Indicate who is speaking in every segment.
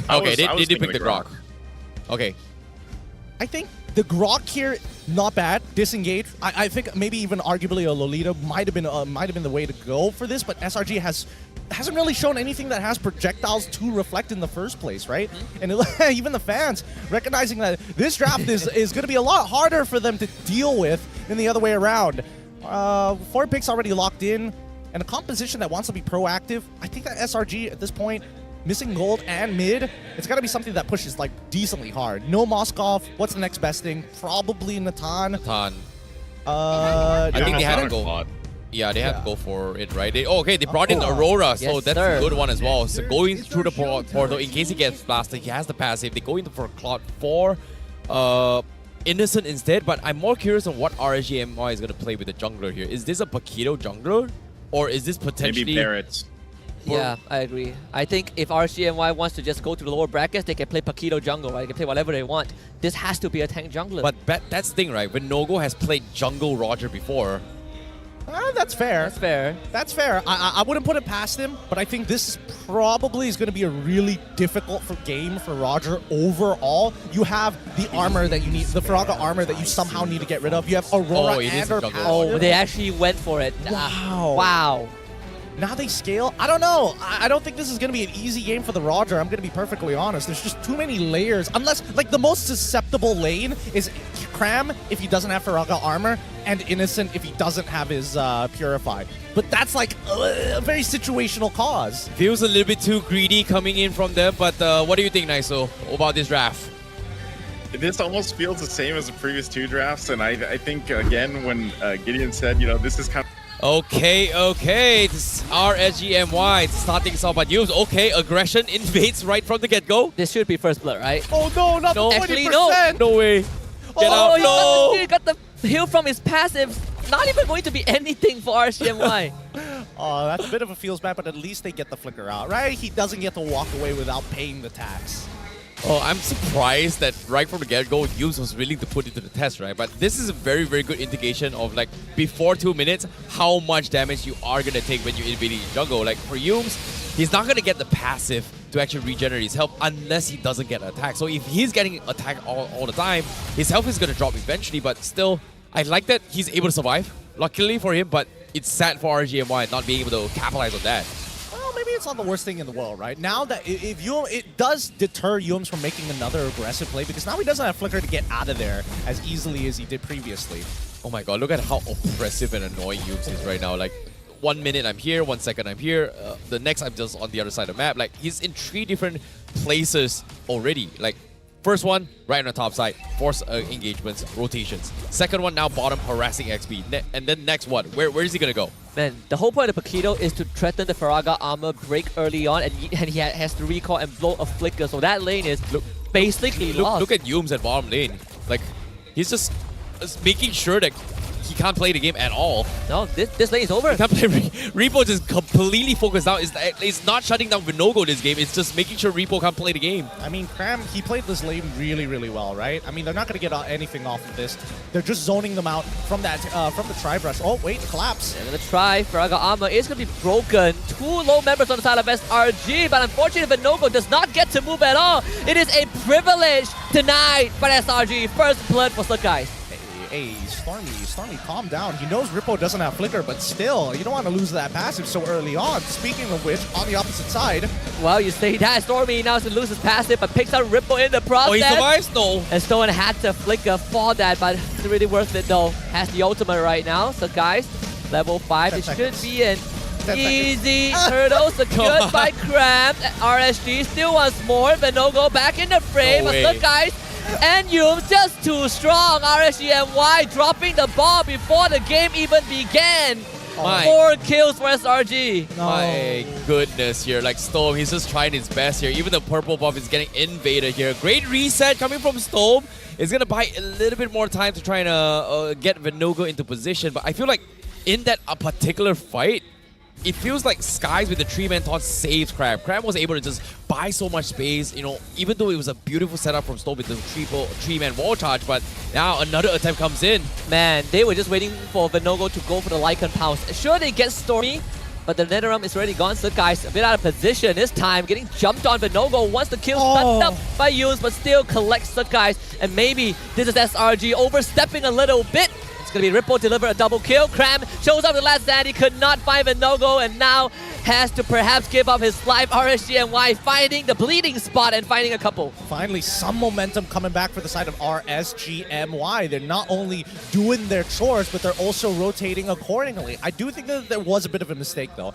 Speaker 1: Okay, they did pick the Grok. Okay.
Speaker 2: I think the Grok here, not bad. Disengage. I think maybe even arguably a Lolita might have been the way to go for this, but SRG hasn't really shown anything that has projectiles to reflect in the first place, right? And even the fans recognizing that this draft is going to be a lot harder for them to deal with than the other way around. 4 picks already locked in, and a composition that wants to be proactive. I think that SRG at this point, missing gold and mid, it's got to be something that pushes like decently hard. No Moskov. What's the next best thing? Probably Natan.
Speaker 1: I think they had to go. Yeah, they had to go for it, right? Okay, they brought in Aurora, so that's a good one as well. So going through the portal, in case he gets blasted, he has the passive. They go in for Cloud 4. Innocent instead, but I'm more curious on what RSG MY is going to play with the jungler here. Is this a Paquito jungler? Or is this potentially...
Speaker 3: Maybe Barrett's.
Speaker 4: Yeah, I agree. I think if RSGMY wants to just go to the lower brackets, they can play Paquito jungle, right? They can play whatever they want. This has to be a tank jungler.
Speaker 1: But that's the thing, right? When Nogo has played jungle Roger before.
Speaker 2: That's fair.
Speaker 4: That's fair.
Speaker 2: That's fair. I wouldn't put it past him, but I think this probably is going to be a really difficult game for Roger overall. You have the armor that you need, the Firaga armor that you somehow need to get rid of. You have Aurora and her passive.
Speaker 4: Oh, they actually went for it.
Speaker 2: Wow.
Speaker 4: Wow.
Speaker 2: Now they scale? I don't know. I don't think this is going to be an easy game for the Roger. I'm going to be perfectly honest. There's just too many layers. Unless, like, the most susceptible lane is Cram if he doesn't have Firaga armor, and Innocent if he doesn't have his Purify. But that's, like, a very situational cause.
Speaker 1: Feels a little bit too greedy coming in from them, but what do you think, Naiso, about this draft?
Speaker 3: This almost feels the same as the previous 2 drafts, and I think, again, when Gideon said, you know, this is kind of...
Speaker 1: Okay, this is RSGMY to start things off, but Yumes, okay, aggression invades right from the get-go.
Speaker 4: This should be first blood, right?
Speaker 2: Oh no, not
Speaker 1: no,
Speaker 2: 20%!
Speaker 4: Actually, no.
Speaker 1: No way. Get out, no!
Speaker 4: He got the heal from his passive. Not even going to be anything for RSGMY.
Speaker 2: Oh, that's a bit of a feels bad, but at least they get the flicker out, right? He doesn't get to walk away without paying the tax.
Speaker 1: Oh, I'm surprised that right from the get-go, Yumes was willing to put it to the test, right? But this is a very, very good indication of, like, before 2 minutes, how much damage you are going to take when you're invading your jungle. Like, for Yumes, he's not going to get the passive to actually regenerate his health unless he doesn't get an attack. So if he's getting attacked all the time, his health is going to drop eventually, but still, I like that he's able to survive. Luckily for him, but it's sad for RGMY not being able to capitalize on that.
Speaker 2: Maybe it's not the worst thing in the world, right? Now that it does deter Yumes from making another aggressive play, because now he doesn't have Flicker to get out of there as easily as he did previously.
Speaker 1: Oh my god, look at how oppressive and annoying Yumes is right now. Like, 1 minute I'm here, 1 second I'm here, the next I'm just on the other side of the map. Like, he's in 3 different places already. Like, first one, right on the top side, force engagements, rotations. Second one, now bottom, harassing XP. And then next one, where is he gonna go?
Speaker 4: Man, the whole point of Paquito is to threaten the Firaga armor break early on, and he has to recall and blow a flicker. So that lane is basically lost.
Speaker 1: Look at Yumes at bottom lane. Like, he's just making sure that he can't play the game at all.
Speaker 4: No, this lane is over.
Speaker 1: He can't play. Repo just completely focused out. It's not shutting down Vinogo this game. It's just making sure Repo can't play the game.
Speaker 2: I mean, Cram, he played this lane really, really well, right? I mean, they're not going to get anything off of this. They're just zoning them out from that from the tri-brush. Oh, wait, collapse.
Speaker 4: They're going to try. Firaga armor is going to be broken. 2 low members on the side of SRG, but unfortunately, Vinogo does not get to move at all. It is a privilege denied by SRG. First blood for Slick Guys.
Speaker 2: Hey, Stormy, calm down. He knows Rippo doesn't have Flicker, but still, you don't want to lose that passive so early on. Speaking of which, on the opposite side...
Speaker 4: Well, you say that. Stormy now loses his passive, but picks out Rippo in the process.
Speaker 1: Oh, he survives? No.
Speaker 4: And Stone had to Flicker for that, but it's really worth it, though. Has the ultimate right now. So, guys, level 5, it should be an easy hurdle secured by Cram. RSG still wants more. Vinogo back in the frame.
Speaker 1: No way.
Speaker 4: But, guys... And Yumes just too strong. RSGMY dropping the ball before the game even began. 4 kills for SRG.
Speaker 1: No. My goodness here. Like Storm, he's just trying his best here. Even the purple buff is getting invaded here. Great reset coming from Storm. It's going to buy a little bit more time to try and get Vinogo into position. But I feel like in that particular fight, it feels like Skies with the 3-man taunt saves Crab. Crab was able to just buy so much space, you know, even though it was a beautiful setup from Storm with the 3-man wall charge, but now another attempt comes in.
Speaker 4: Man, they were just waiting for Vinogo to go for the Lycan Pounce. Sure, they get Stormy, But the NetherRealm is already gone, so guys, a bit out of position this time, getting jumped on, but no-go wants the kill stunned up by Yus, but still collects the guys. And maybe this is SRG overstepping a little bit. It's gonna be Ripple deliver a double kill. Cram shows up the last stand, he could not find a no-go, and now has to perhaps give up his life. RSGMY finding the bleeding spot and finding a couple.
Speaker 2: Finally, some momentum coming back for the side of RSGMY. They're not only doing their chores, but they're also rotating accordingly. I do think that there was a bit of a mistake, though.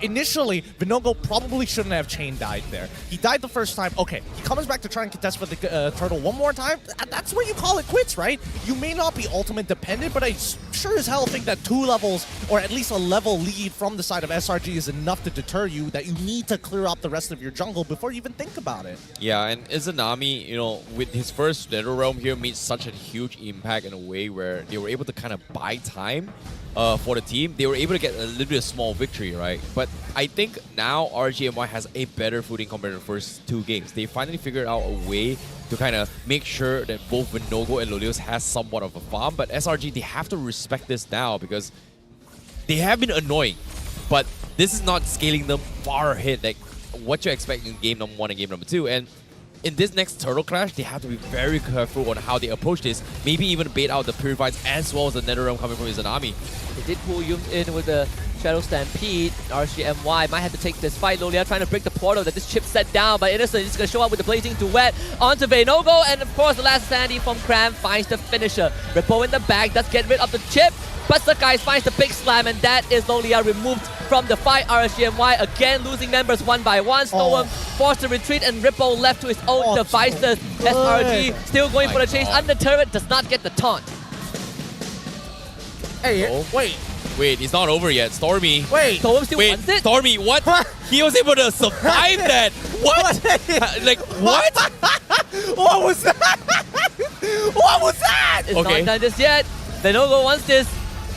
Speaker 2: Initially, Vinogo probably shouldn't have chain died there. He died the first time. Okay, he comes back to try and contest for the turtle one more time. That's where you call it quits, right? You may not be ultimate dependent, but I sure as hell think that 2 levels, or at least a level lead from the side of SRG is enough to deter you, that you need to clear up the rest of your jungle before you even think about it.
Speaker 1: Yeah, and Izanami, you know, with his first NetherRealm here, made such a huge impact in a way where they were able to kind of buy time for the team. They were able to get a little bit of small victory, right? But I think now RGMY has a better footing compared to the first 2 games. They finally figured out a way to kind of make sure that both Vinogo and Lolios has somewhat of a farm. But SRG, they have to respect this now because they have been annoying. But this is not scaling them far ahead, like what you expect in game number 1 and game number 2. And in this next turtle clash, they have to be very careful on how they approach this. Maybe even bait out the Purifies as well as the NetherRealm coming from Izanami.
Speaker 4: They did pull Yums in with the Shadow Stampede. RSGMY might have to take this fight. Lolia trying to break the portal that this chip set down, but Innocent is going to show up with the Blazing Duet onto Vinogo, and of course the last sandy from Cram finds the finisher. Ripple in the back does get rid of the chip, but Sakai finds the big slam, and that is Lolia removed from the fight. RSGMY again losing members one by one. Storm forced to retreat, and Ripple left to his own devices. SRG still going for the chase. Undeterred, does not get the taunt.
Speaker 2: Hey,
Speaker 1: Wait, it's not over yet. Stormy.
Speaker 2: Wait.
Speaker 4: Storm still
Speaker 1: Wait,
Speaker 4: wants it?
Speaker 1: Stormy, what? He was able to survive that. What? Like, what?
Speaker 2: What was that? What was that?
Speaker 4: It's not done just yet. Vinogo wants this.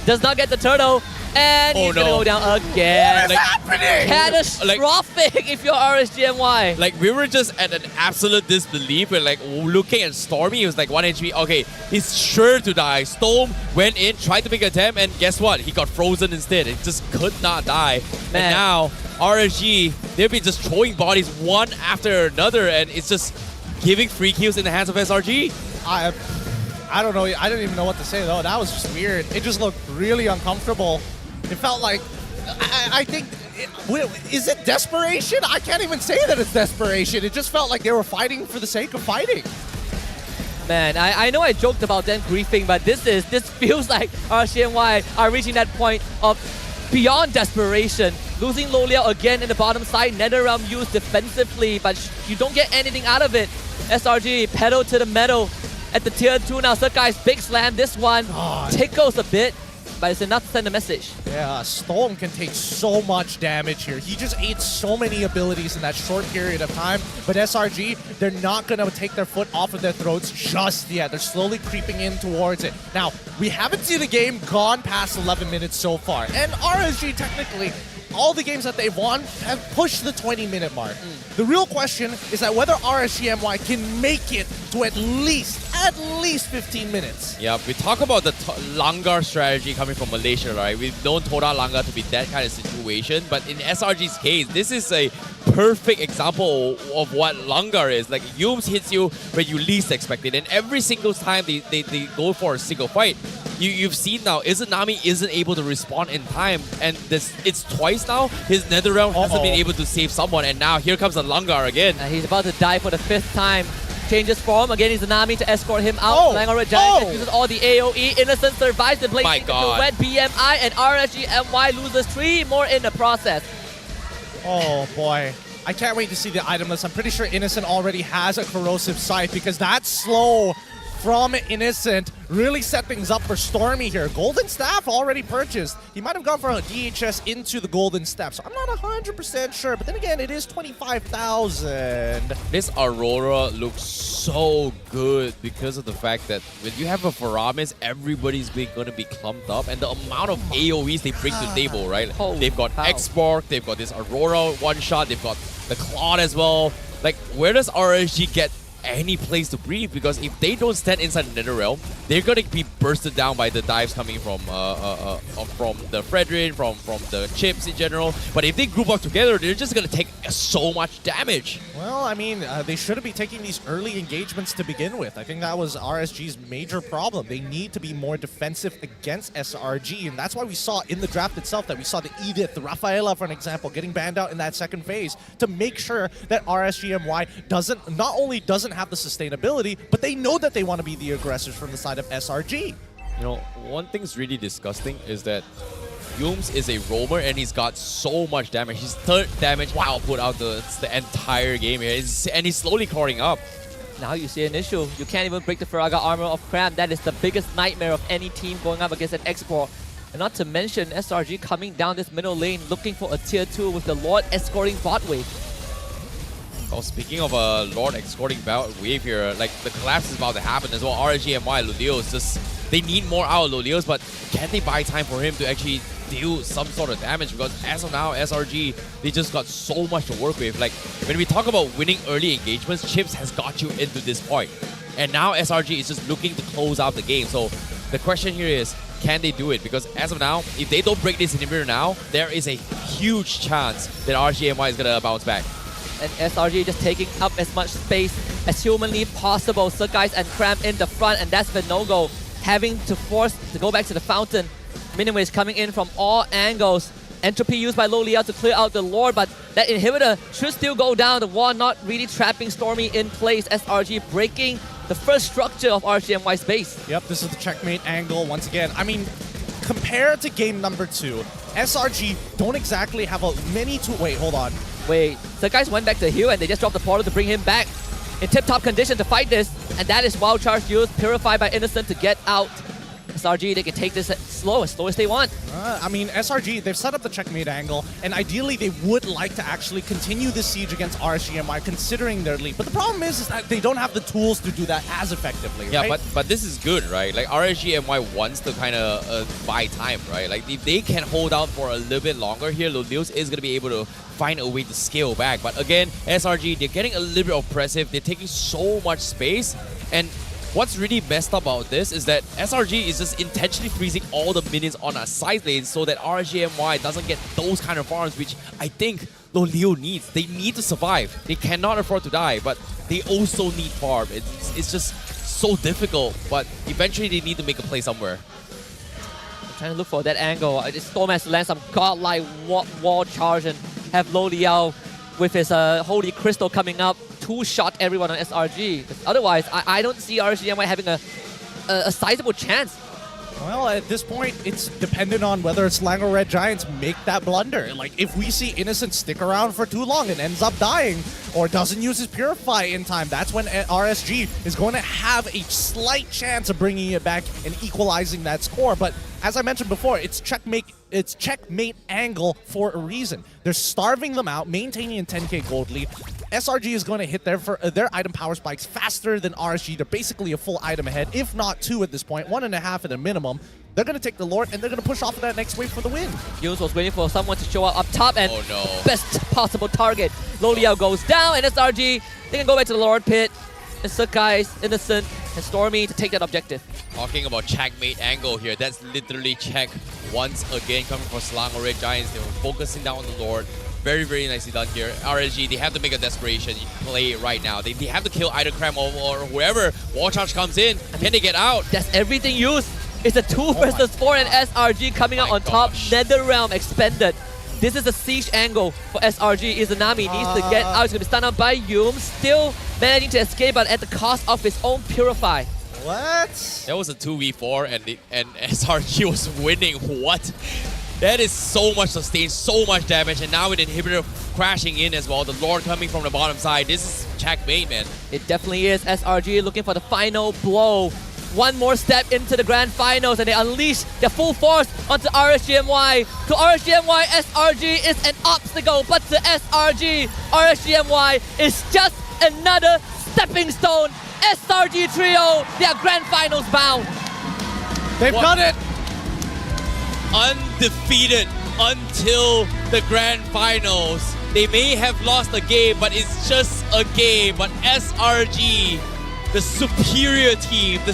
Speaker 4: Does not get the turtle. And he's gonna go down again.
Speaker 2: What is happening?
Speaker 4: Catastrophic if you're RSGMY.
Speaker 1: Like, we were just at an absolute disbelief. We're like looking at Stormy. He was like 1 HP. Okay, he's sure to die. Storm went in, tried to make an attempt, and guess what? He got frozen instead. It just could not die.
Speaker 4: Man.
Speaker 1: And now, RSG, they've been just throwing bodies one after another, and it's just giving free kills in the hands of SRG.
Speaker 2: I don't know. I didn't even know what to say, though. That was just weird. It just looked really uncomfortable. It felt like, I think, is it desperation? I can't even say that it's desperation. It just felt like they were fighting for the sake of fighting.
Speaker 4: Man, I know I joked about them griefing, but this feels like RSGMY are reaching that point of beyond desperation. Losing Lolia again in the bottom side. NetherRealm used defensively, but you don't get anything out of it. SRG pedal to the metal at the tier 2 now. Sakai's big slam. This one tickles a bit, but it's enough to send a message.
Speaker 2: Yeah, Storm can take so much damage here. He just ate so many abilities in that short period of time. But SRG, they're not going to take their foot off of their throats just yet. They're slowly creeping in towards it. Now, we haven't seen the game gone past 11 minutes so far. And RSG, technically, all the games that they've won have pushed the 20-minute mark. The real question is that whether RSGMY can make it to at least 15 minutes.
Speaker 1: Yeah, we talk about the Langar strategy coming from Malaysia, right? We've known Toda Langar to be that kind of situation, but in SRG's case, this is a perfect example of what Langar is. Like, Yums hits you when you least expect it, and every single time they go for a single fight, you've seen now, Izanami isn't able to respond in time, and it's twice now, his NetherRealm hasn't been able to save someone, and now here comes a Langar again.
Speaker 4: He's about to die for the 5th time. Changes form, again Izanami to escort him out. Selangor Giant uses all the AoE. Innocent survives the blazing wet BMI, and RSGMY loses 3 more in the process.
Speaker 2: Oh boy. I can't wait to see the item list. I'm pretty sure Innocent already has a corrosive sight, because that slow from Innocent really set things up for Stormy here. Golden Staff already purchased. He might have gone for a DHS into the Golden Staff, so I'm not 100% sure. But then again, it is 25,000.
Speaker 1: This Aurora looks so good because of the fact that when you have a Faramis, everybody's going to be clumped up. And the amount of AoEs they bring to the table, right? They've got X-Borg, they've got this Aurora one-shot, they've got the Claude as well. Like, where does RSG get any place to breathe? Because if they don't stand inside the NetherRealm, they're going to be bursted down by the dives coming from the Fredrin, from the chips in general. But if they group up together, they're just gonna take so much damage.
Speaker 2: Well, I mean, they shouldn't be taking these early engagements to begin with. I think that was RSG's major problem. They need to be more defensive against SRG, and that's why we saw in the draft itself that we saw the Edith, the Rafaela, for an example, getting banned out in that second phase to make sure that RSGMY not only doesn't have the sustainability, but they know that they want to be the aggressors from the side of SRG.
Speaker 1: You know, one thing's really disgusting is that Yums is a roamer and he's got so much damage. His third damage output out the entire game here, and he's slowly crawling up.
Speaker 4: Now you see an issue. You can't even break the Faraga armor of Cram. That is the biggest nightmare of any team going up against an X-Core. And not to mention SRG coming down this middle lane looking for a tier 2 with the Lord escorting bot wave.
Speaker 1: Oh, speaking of a Lord escorting bot wave here, like the collapse is about to happen as well. RSG and Lulio's just, they need more out of Lulio's, but can they buy time for him to actually deal some sort of damage? Because as of now, SRG, they just got so much to work with. Like, when we talk about winning early engagements, Chips has got you into this point. And now SRG is just looking to close out the game. So the question here is, can they do it? Because as of now, if they don't break this inhibitor now, there is a huge chance that RGMY is going to bounce back.
Speaker 4: And SRG just taking up as much space as humanly possible. So guys and Cram in the front, and that's the no-go. Having to force to go back to the fountain. Minimaze coming in from all angles. Entropy used by Low Liao to clear out the Lord, but that inhibitor should still go down. The wall not really trapping Stormy in place. SRG breaking the first structure of RGMY's base.
Speaker 2: Yep, this is the checkmate angle once again. I mean, compared to game number 2, SRG don't exactly have many to... Wait, hold on.
Speaker 4: Wait, the guys went back to heal and they just dropped the portal to bring him back in tip-top condition to fight this. And that is Wild Charge used, purified by Innocent to get out. SRG, they can take this as slow as they want.
Speaker 2: I mean, SRG, they've set up the checkmate angle, and ideally they would like to actually continue the siege against RSGMY considering their lead. But the problem is that they don't have the tools to do that as effectively,
Speaker 1: Yeah,
Speaker 2: right?
Speaker 1: but this is good, right? Like, RSGMY wants to kind of buy time, right? Like, if they can hold out for a little bit longer here, Lulio's is going to be able to find a way to scale back. But again, SRG, they're getting a little bit oppressive. They're taking so much space, and what's really messed up about this is that SRG is just intentionally freezing all the minions on our side lane so that RSGMY doesn't get those kind of farms, which I think Lulio needs. They need to survive. They cannot afford to die, but they also need farm. It's just so difficult, but eventually they need to make a play somewhere.
Speaker 4: I'm trying to look for that angle. Storm has to land some godlike wall charge and have Low Liao with his Holy Crystal coming up. Two-shot everyone on SRG. Otherwise, I don't see RSGMY having a sizable chance.
Speaker 2: Well, at this point, it's dependent on whether Selangor Red Giants make that blunder. Like, if we see Innocent stick around for too long and ends up dying, or doesn't use his Purify in time, that's when RSG is going to have a slight chance of bringing it back and equalizing that score. But as I mentioned before, it's checkmate angle for a reason. They're starving them out, maintaining a 10k gold lead. SRG is going to hit their item power spikes faster than RSG. They're basically a full item ahead, if not 2 at this point, 1.5 at a minimum. They're going to take the Lord, and they're going to push off of that next wave for the win.
Speaker 4: Yunus was waiting for someone to show up top, and
Speaker 1: Oh no.
Speaker 4: best possible target. Low Liao goes down, and SRG, they can go back to the Lord pit. It's the guys, Innocent and Stormy to take that objective.
Speaker 1: Talking about checkmate angle here, that's literally check once again coming from Selangor Red Giants. They were focusing down on the Lord. Very, very nicely done here. RSG, they have to make a desperation play right now. They have to kill either Cram or whoever. Wall charge comes in. Can they get out?
Speaker 4: That's everything used. It's a 2 versus 4 and SRG coming out on top. NetherRealm expended. This is a siege angle for SRG. Izanami needs to get out. He's going to be stunned up by Yum. Still managing to escape, but at the cost of his own Purify.
Speaker 2: What?
Speaker 1: That was a 2v4 and SRG was winning. What? That is so much sustain, so much damage, and now with inhibitor crashing in as well. The Lord coming from the bottom side. This is checkmate, man.
Speaker 4: It definitely is. SRG looking for the final blow. One more step into the grand finals, and they unleash their full force onto RSGMY. To RSGMY, SRG is an obstacle, but to SRG, RSGMY is just another stepping stone. SRG trio, they are grand finals bound.
Speaker 2: They've done it!
Speaker 1: Undefeated until the grand finals. They may have lost a game, but it's just a game. But SRG, the superior team, the